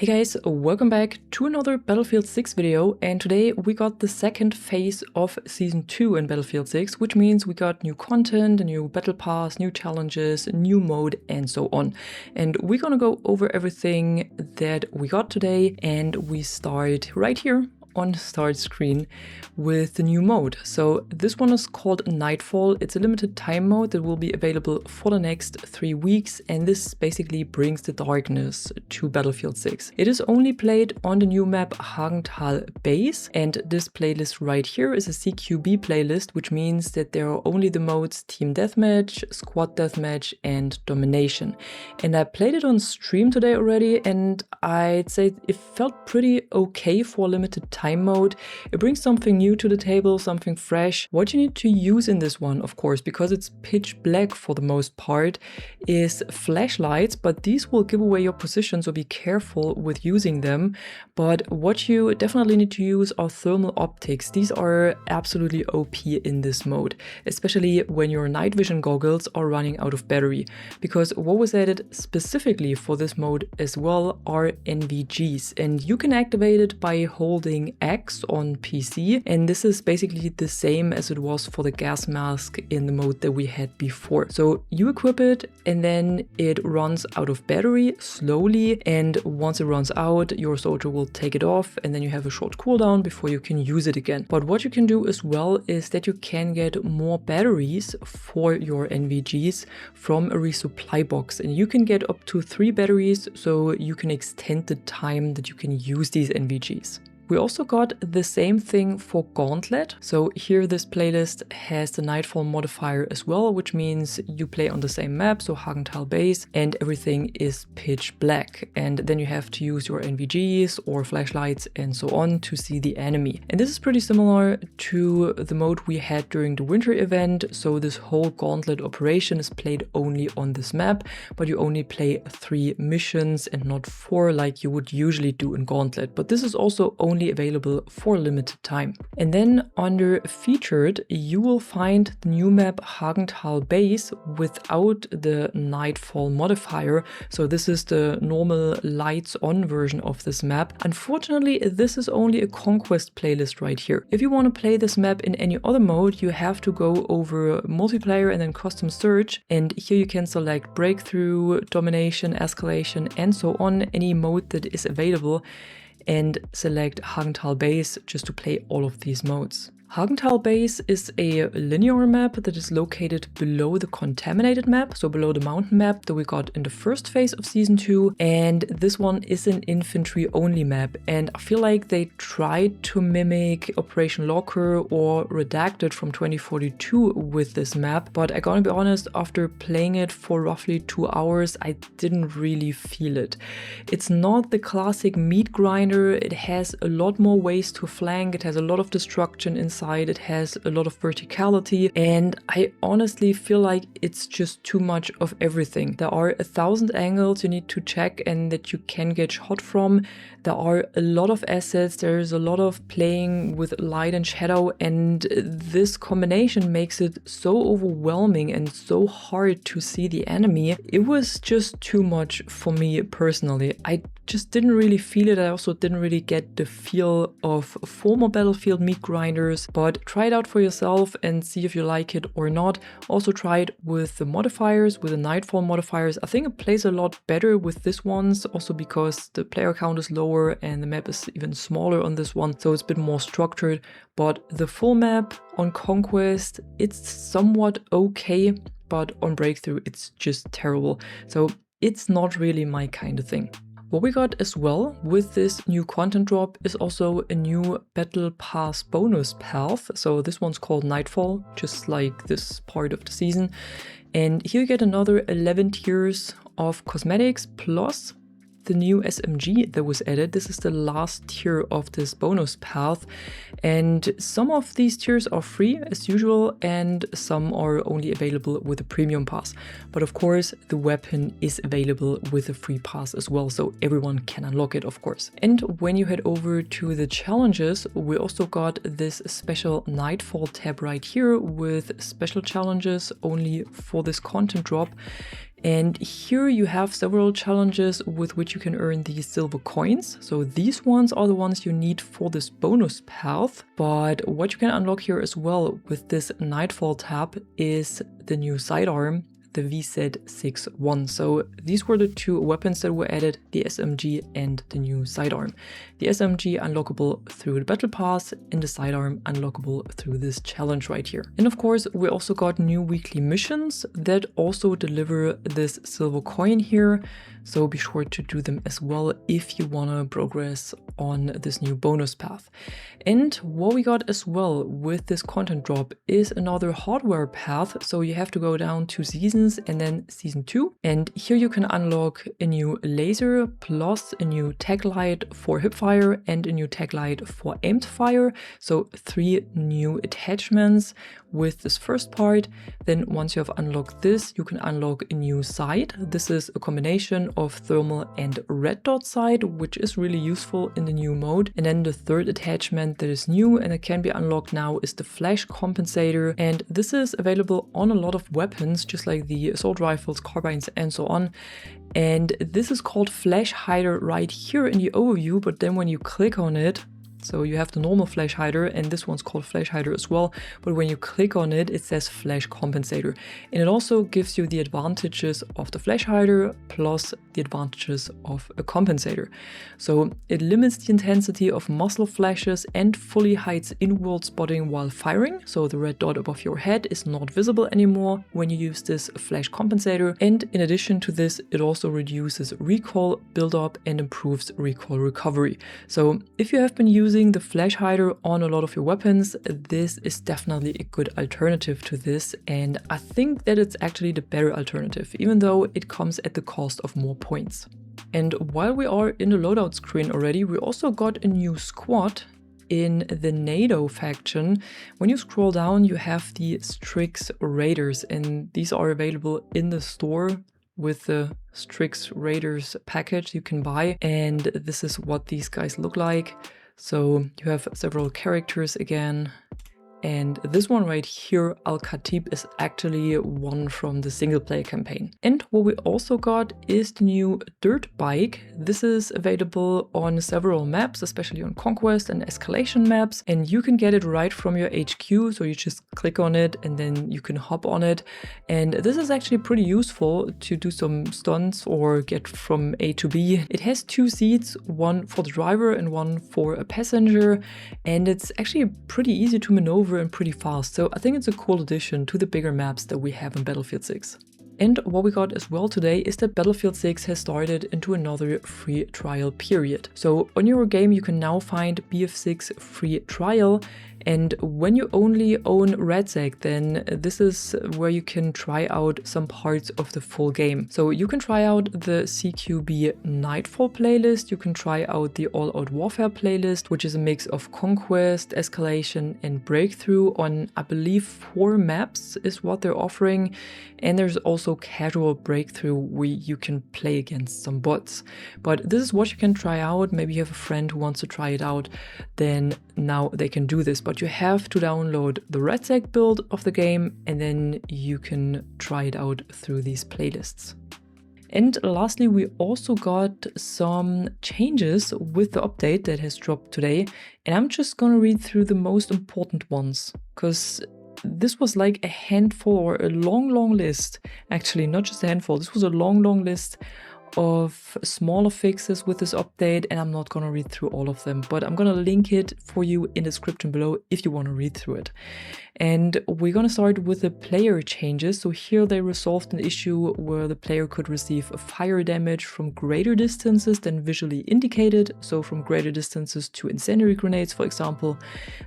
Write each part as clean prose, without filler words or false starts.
Hey guys, welcome back to another Battlefield 6 video, and today we got the second phase of Season 2 in Battlefield 6, which means we got new content, a new battle pass, new challenges, new mode, and so on. And we're gonna go over everything that we got today, and we start right here on the start screen with the new mode. So this one is called Nightfall. It's a limited time mode that will be available for the next 3 weeks, and this basically brings the darkness to Battlefield 6. It is only played on the new map Hagenthal Base, and this playlist right here is a CQB playlist, which means that there are only the modes Team Deathmatch, Squad Deathmatch, and Domination. And I played it on stream today already, and I'd say it felt pretty okay for a limited time mode. It brings something new to the table, something fresh. What you need to use in this one, of course, because it's pitch black for the most part, is flashlights, but these will give away your position, so be careful with using them. But what you definitely need to use are thermal optics. These are absolutely OP in this mode, especially when your night vision goggles are running out of battery, because what was added specifically for this mode as well are NVGs, and you can activate it by holding X on PC, and this is basically the same as it was for the gas mask in the mode that we had before. So you equip it and then it runs out of battery slowly, and once it runs out, your soldier will take it off, and then you have a short cooldown before you can use it again. But what you can do as well is that you can get more batteries for your NVGs from a resupply box, and you can get up to 3 batteries, so you can extend the time that you can use these NVGs. We also got the same thing for Gauntlet. So here this playlist has the Nightfall modifier as well, which means you play on the same map, so Hagenthal Base, and everything is pitch black. And then you have to use your NVGs or flashlights and so on to see the enemy. And this is pretty similar to the mode we had during the winter event. So this whole Gauntlet operation is played only on this map, but you only play 3 missions and not 4 like you would usually do in Gauntlet. But this is also only available for a limited time. And then under featured, you will find the new map Hagenthal Base without the Nightfall modifier. So this is the normal lights on version of this map. Unfortunately, this is only a conquest playlist right here. If you want to play this map in any other mode, you have to go over multiplayer and then custom search. And here you can select breakthrough, domination, escalation, and so on, any mode that is available, and select Hagenthal Base just to play all of these modes. Hagenthal Base is a linear map that is located below the contaminated map, so below the mountain map that we got in the first phase of Season 2, and this one is an infantry only map, and I feel like they tried to mimic Operation Locker or Redacted from 2042 with this map, but I gotta be honest, after playing it for roughly 2 hours, I didn't really feel it. It's not the classic meat grinder, it has a lot more ways to flank, it has a lot of destruction inside, it has a lot of verticality, and I honestly feel like it's just too much of everything. There are 1,000 angles you need to check and that you can get shot from. There are a lot of assets, there's a lot of playing with light and shadow, and this combination makes it so overwhelming and so hard to see the enemy. It was just too much for me personally. I just didn't really feel it. I also didn't really get the feel of former Battlefield meat grinders, but try it out for yourself and see if you like it or not. Also try it with the modifiers, with the Nightfall modifiers. I think it plays a lot better with this ones, also because the player count is lower and the map is even smaller on this one, so it's a bit more structured. But the full map on Conquest, it's somewhat okay, but on Breakthrough, it's just terrible. So it's not really my kind of thing. What we got as well with this new content drop is also a new Battle Pass bonus path. So this one's called Nightfall, just like this part of the season. And here you get another 11 tiers of cosmetics plus the new SMG that was added. This is the last tier of this bonus path, and some of these tiers are free as usual and some are only available with a premium pass. But of course the weapon is available with a free pass as well, so everyone can unlock it, of course. And when you head over to the challenges, we also got this special Nightfall tab right here with special challenges only for this content drop. And here you have several challenges with which you can earn these silver coins. So these ones are the ones you need for this bonus path. But what you can unlock here as well with this Nightfall tab is the new sidearm, the VZ61. So these were the two weapons that were added, the SMG and the new sidearm. The SMG unlockable through the battle pass and the sidearm unlockable through this challenge right here. And of course, we also got new weekly missions that also deliver this silver coin here. So be sure to do them as well if you want to progress on this new bonus path. And what we got as well with this content drop is another hardware path. So you have to go down 2 seasons and then season 2. And here you can unlock a new laser plus a new tag light for hipfire and a new tag light for aimed fire. So 3 new attachments with this first part. Then once you have unlocked this, you can unlock a new sight. This is a combination of thermal and red dot sight, which is really useful in the new mode. And then the third attachment that is new and it can be unlocked now is the flash compensator. And this is available on a lot of weapons, just like the assault rifles, carbines, and so on. And this is called Flash Hider right here in the overview, but then when you click on it, so you have the normal flash hider and this one's called flash hider as well. But when you click on it, it says flash compensator. And it also gives you the advantages of the flash hider plus the advantages of a compensator. So it limits the intensity of muzzle flashes and fully hides in-world spotting while firing. So the red dot above your head is not visible anymore when you use this flash compensator. And in addition to this, it also reduces recoil buildup and improves recoil recovery. So if you have been using the flash hider on a lot of your weapons, this is definitely a good alternative to this, and I think that it's actually the better alternative, even though it comes at the cost of more points. And while we are in the loadout screen already, we also got a new squad in the NATO faction. When you scroll down, you have the Strix Raiders, and these are available in the store with the Strix Raiders package you can buy, and this is what these guys look like. So you have several characters again, and this one right here, Al-Khatib, is actually one from the single player campaign. And what we also got is the new dirt bike. This is available on several maps, especially on Conquest and Escalation maps, and you can get it right from your HQ. So you just click on it and then you can hop on it. And this is actually pretty useful to do some stunts or get from A to B. It has 2 seats, one for the driver and one for a passenger, and it's actually pretty easy to maneuver and pretty fast. So I think it's a cool addition to the bigger maps that we have in Battlefield 6. And what we got as well today is that Battlefield 6 has started into another free trial period. So on your game you can now find BF6 free trial, and when you only own RedSec, then this is where you can try out some parts of the full game. So you can try out the CQB Nightfall playlist, you can try out the All Out Warfare playlist, which is a mix of Conquest, Escalation, and Breakthrough on, I believe, 4 maps is what they're offering. And there's also Casual Breakthrough where you can play against some bots. But this is what you can try out. Maybe you have a friend who wants to try it out, then now they can do this. But you have to download the RedSec build of the game and then you can try it out through these playlists. And lastly, we also got some changes with the update that has dropped today. And I'm just gonna read through the most important ones, because this was like a handful or a long list. Actually, not just a handful, this was a long list of smaller fixes with this update, and I'm not gonna read through all of them, but I'm gonna link it for you in the description below if you want to read through it. And we're gonna start with the player changes. So here they resolved an issue where the player could receive fire damage from greater distances than visually indicated, so from greater distances to incendiary grenades, for example.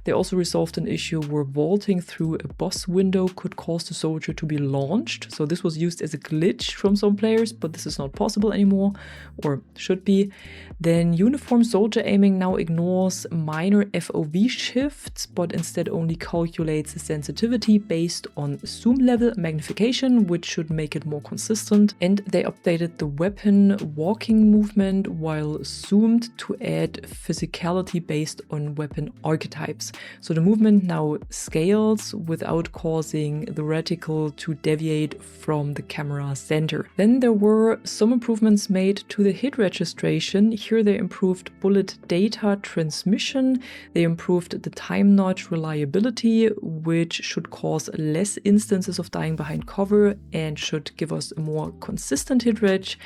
They also resolved an issue where vaulting through a boss window could cause the soldier to be launched. So this was used as a glitch from some players, but this is not possible anymore, or should be. Then uniform soldier aiming now ignores minor FOV shifts, but instead only calculates the sensitivity based on zoom level magnification, which should make it more consistent. And they updated the weapon walking movement while zoomed to add physicality based on weapon archetypes. So the movement now scales without causing the reticle to deviate from the camera center. Then there were some improvements made to the hit registration. Here they improved bullet data transmission, they improved the time notch reliability, which should cause less instances of dying behind cover and should give us a more consistent hit reg.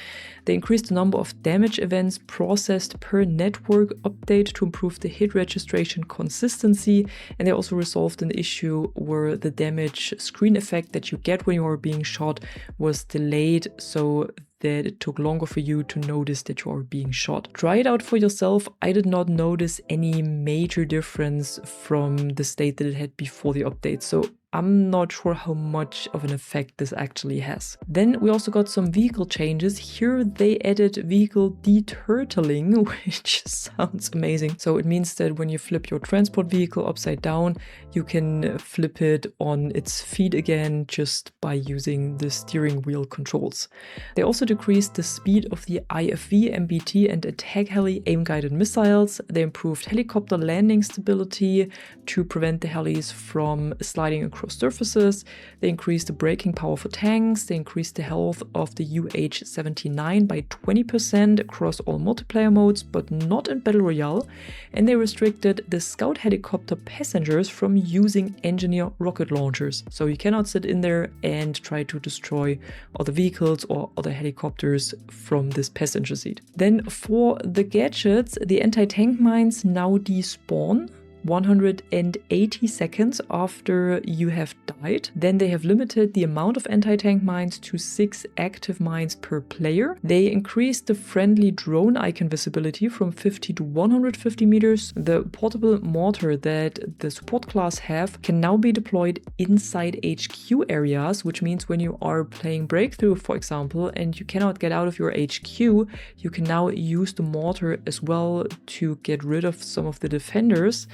They increased the number of damage events processed per network update to improve the hit registration consistency, and they also resolved an issue where the damage screen effect that you get when you are being shot was delayed, so that it took longer for you to notice that you are being shot. Try it out for yourself. I did not notice any major difference from the state that it had before the update, so I'm not sure how much of an effect this actually has. Then we also got some vehicle changes. Here they added vehicle deturtling, which sounds amazing. So it means that when you flip your transport vehicle upside down, you can flip it on its feet again just by using the steering wheel controls. They also decreased the speed of the IFV, MBT and attack heli aim-guided missiles. They improved helicopter landing stability to prevent the helis from sliding across surfaces. They increased the braking power for tanks. They increased the health of the UH-79 by 20% across all multiplayer modes, but not in Battle Royale. And they restricted the scout helicopter passengers from using engineer rocket launchers. So you cannot sit in there and try to destroy other vehicles or other helicopters from this passenger seat. Then for the gadgets, the anti-tank mines now despawn 180 seconds after you have died. Then they have limited the amount of anti-tank mines to 6 active mines per player. They increased the friendly drone icon visibility from 50 to 150 meters. The portable mortar that the support class have can now be deployed inside HQ areas, which means when you are playing Breakthrough, for example, and you cannot get out of your HQ, you can now use the mortar as well to get rid of some of the defenders.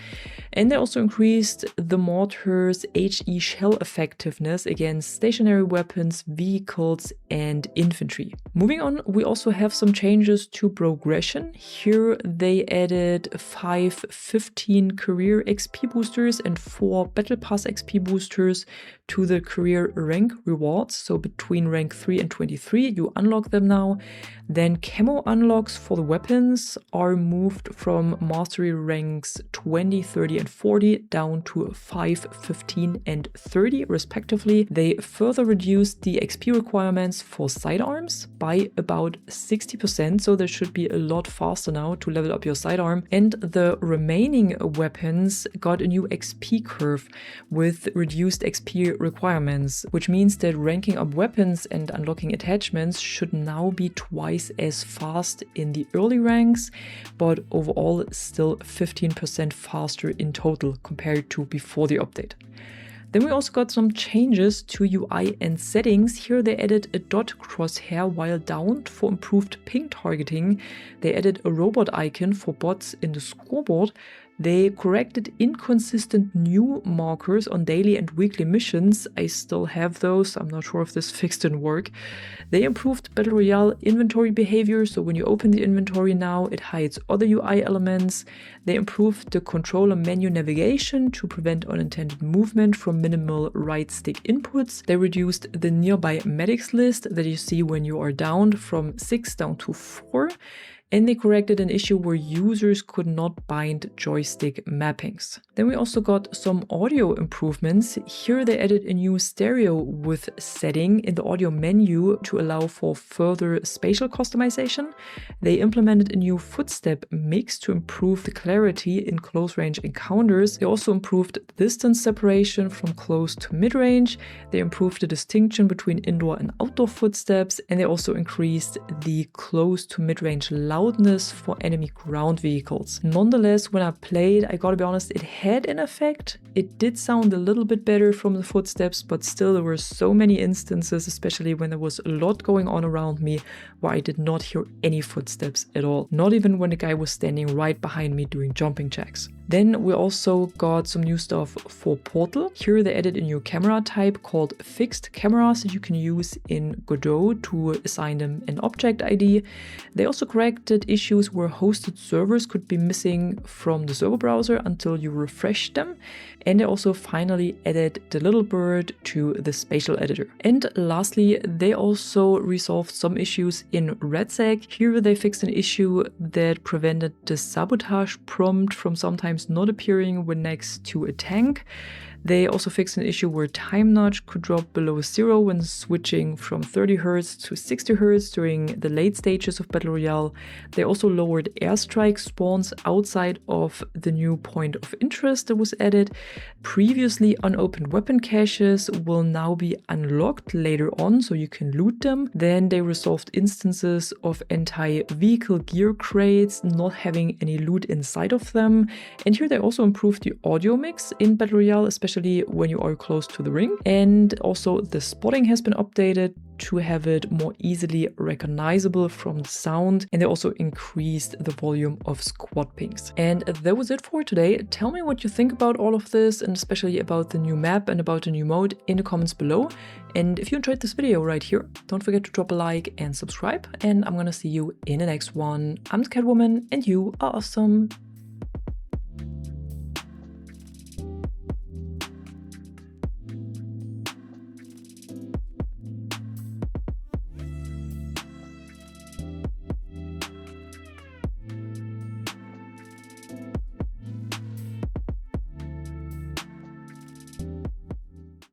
And they also increased the mortar's HE shell effectiveness against stationary weapons, vehicles, and infantry. Moving on, we also have some changes to progression. Here they added 5 15 career XP boosters and 4 Battle Pass XP boosters to the career rank rewards. So between rank 3 and 23, you unlock them now. Then camo unlocks for the weapons are moved from mastery ranks 20, 30, and 40 down to 5, 15, and 30 respectively. They further reduced the XP requirements for sidearms by about 60%, so there should be a lot faster now to level up your sidearm. And the remaining weapons got a new XP curve with reduced XP requirements, which means that ranking up weapons and unlocking attachments should now be twice as fast in the early ranks, but overall still 15% faster in total compared to before the update. Then we also got some changes to UI and settings. Here they added a dot crosshair while down for improved ping targeting. They added a robot icon for bots in the scoreboard. They corrected inconsistent new markers on daily and weekly missions. I still have those. I'm not sure if this fix didn't work. They improved Battle Royale inventory behavior, so when you open the inventory now, it hides other UI elements. They improved the controller menu navigation to prevent unintended movement from minimal right stick inputs. They reduced the nearby medics list that you see when you are downed from 6 down to 4. And they corrected an issue where users could not bind joystick mappings. Then we also got some audio improvements. Here they added a new stereo width setting in the audio menu to allow for further spatial customization. They implemented a new footstep mix to improve the clarity in close range encounters. They also improved distance separation from close to mid-range. They improved the distinction between indoor and outdoor footsteps, and they also increased the close to mid-range light loudness for enemy ground vehicles. Nonetheless, when I played, I gotta be honest, it had an effect. It did sound a little bit better from the footsteps, but still there were so many instances, especially when there was a lot going on around me, where I did not hear any footsteps at all. Not even when the guy was standing right behind me doing jumping jacks. Then we also got some new stuff for Portal. Here they added a new camera type called fixed cameras that you can use in Godot to assign them an object ID. They also corrected issues where hosted servers could be missing from the server browser until you refreshed them. And they also finally added the little bird to the spatial editor. And lastly, they also resolved some issues in RedSec. Here they fixed an issue that prevented the sabotage prompt from sometimes not appearing when next to a tank. They also fixed an issue where time nudge could drop below 0 when switching from 30 Hz to 60 Hz during the late stages of Battle Royale. They also lowered airstrike spawns outside of the new point of interest that was added. Previously unopened weapon caches will now be unlocked later on, so you can loot them. Then they resolved instances of anti-vehicle gear crates not having any loot inside of them. And here they also improved the audio mix in Battle Royale, especially when you are close to the ring. And also the spotting has been updated to have it more easily recognizable from the sound, and they also increased the volume of squad pings. And that was it for today. Tell me what you think about all of this, and especially about the new map and about the new mode in the comments below. And if you enjoyed this video right here, don't forget to drop a like and subscribe, and I'm gonna see you in the next one. I'm the Catwoman and you are awesome.